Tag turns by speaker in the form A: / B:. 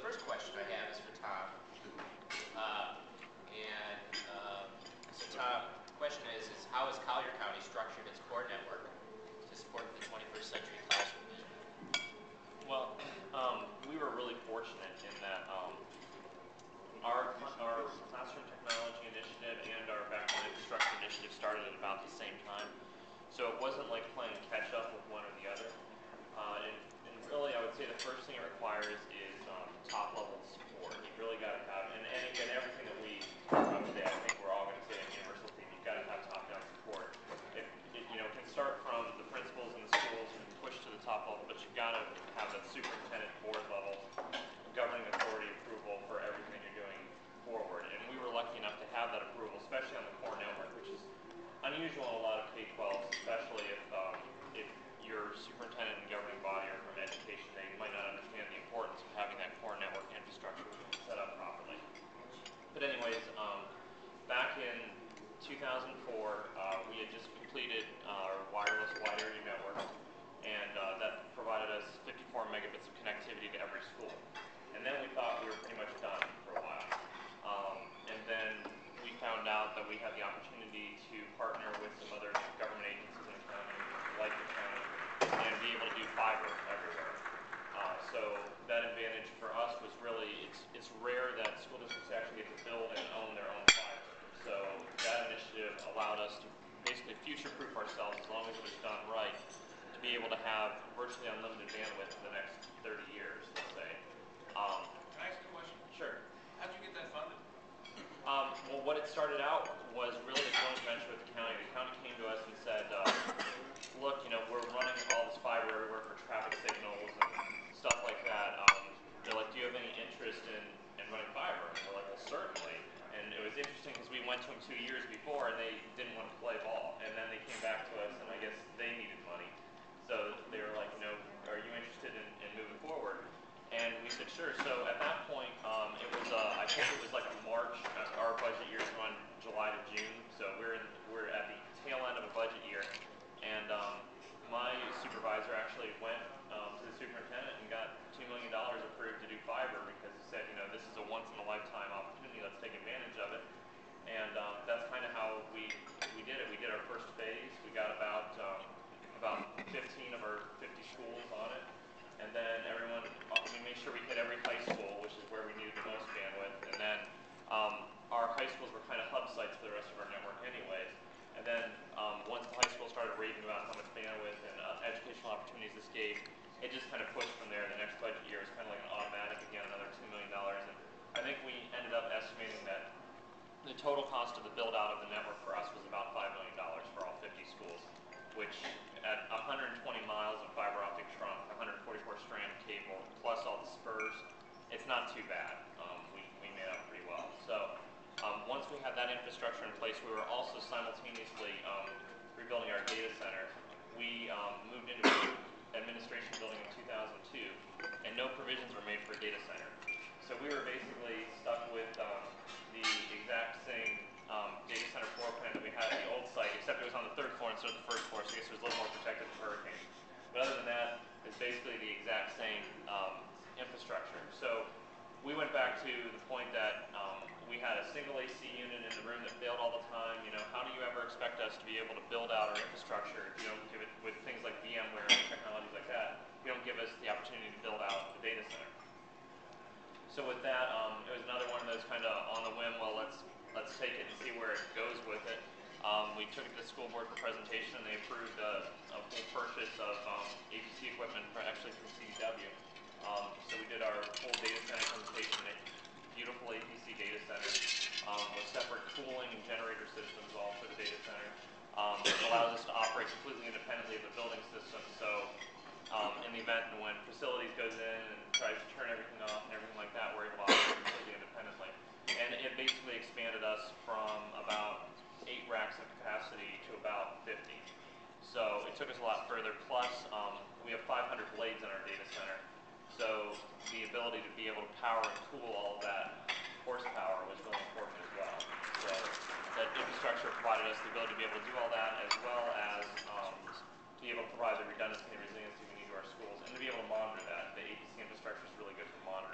A: first question I have is for Tom. So Tom, the question is how has Collier County structured its core network to support the 21st century classroom vision?
B: Well, we were really fortunate in that our classroom technology initiative and our backbone infrastructure initiative started at about the same time. So it wasn't like playing catch up with one or the other. And really, I would say the first thing it requires is top level support. You really got to have, and again, everything that we talk about today, I think we're all going to say a universal theme. You've got to have top down support. It can start from the principals and the schools and push to the top level, but you've got to have that superintendent board level governing authority approval for everything you're doing forward. And we were lucky enough to have that approval, especially on the core network, which is unusual in a lot of K-12s, especially if your superintendent and governing body are from education. They might not understand the importance of having that core network infrastructure set up properly. But anyways, back in 2004, we had just completed our wireless wide area network, and that provided us 54 megabits of connectivity to every school. And then we thought we were pretty much done for a while. And then we found out that we had the opportunity to partner with some other government agencies in the county, like the county, and be able to do fiber everywhere. So that advantage for us was really, it's rare that school districts actually get to build and own their own fiber. So that initiative allowed us to basically future-proof ourselves, as long as it was done right, to be able to have virtually unlimited bandwidth for the next 30 years, let's say.
C: Can I ask you a question?
B: Sure.
C: How'd you get that funded?
B: Well, what it started out was really a joint venture with the county. The county came to us and said, look, we're running all this fiber everywhere for traffic signals and stuff like that. They're like, do you have any interest in running fiber? And we're like, well, certainly. And it was interesting because we went to them 2 years before and they didn't want to play ball. And then they came back to us and I guess they needed money. So they were like, are you interested in moving forward? And we said, sure. So at that point, it was, I think it was like a March, our budget years run July to June. So we're at the tail end of a budget year. And my supervisor actually went to the superintendent and got $2 million approved to do fiber because he said, this is a once-in-a-lifetime opportunity. Let's take advantage of it. And that's kind of how we did it. We did our first phase. We got about 15 of our 50 schools on it. And then we made sure we hit every high school, which is where we needed the most bandwidth. And then our high schools were kind of hub sites for the rest of our network anyways. And then once the high school started raving about how much bandwidth and educational opportunities this gave, it just kind of pushed from there. The next budget year was kind of like an automatic, again, another $2 million. And I think we ended up estimating that the total cost of the build-out of the network for us was about $5 million for all 50 schools, which at 120 miles of fiber optic trunk, 144 strand of cable, plus all the spurs, it's not too bad. We made out pretty well. So once we had that infrastructure in place, we were also simultaneously rebuilding our data center. We moved into an administration building in 2002, and no provisions were made for a data center. So we were basically stuck with the exact same data center floor plan that we had at the old site, except it was on the third floor instead of the first floor, so I guess it was a little more protected from hurricanes. But other than that, it's basically the exact same infrastructure. So we went back to the point that we had a single AC unit in the room that failed all the time. How do you ever expect us to be able to build out our infrastructure if you don't give it, with things like VMware and technologies like that, you don't give us the opportunity to build out the data center. So with that, it was another one of those kind of on the whim, well, let's take it and see where it goes with it. We took it to the school board for presentation, and they approved a full purchase of APC equipment, actually from CDW. So we did our full data center presentation, a beautiful APC data center with separate cooling and generator systems all for the data center. It allows us to operate completely independently of the building system. So in the event when facilities goes in and tries to turn everything off and everything like that, we're able to operate completely independently. And it basically expanded us from about 8 racks of capacity to about 50. So it took us a lot further. Plus, we have 500 blades in our data center. So the ability to be able to power and cool all of that horsepower was really important as well. So that infrastructure provided us the ability to be able to do all that, as well as to be able to provide the redundancy and resiliency we need to our schools, and to be able to monitor that. The APC infrastructure is really good for monitoring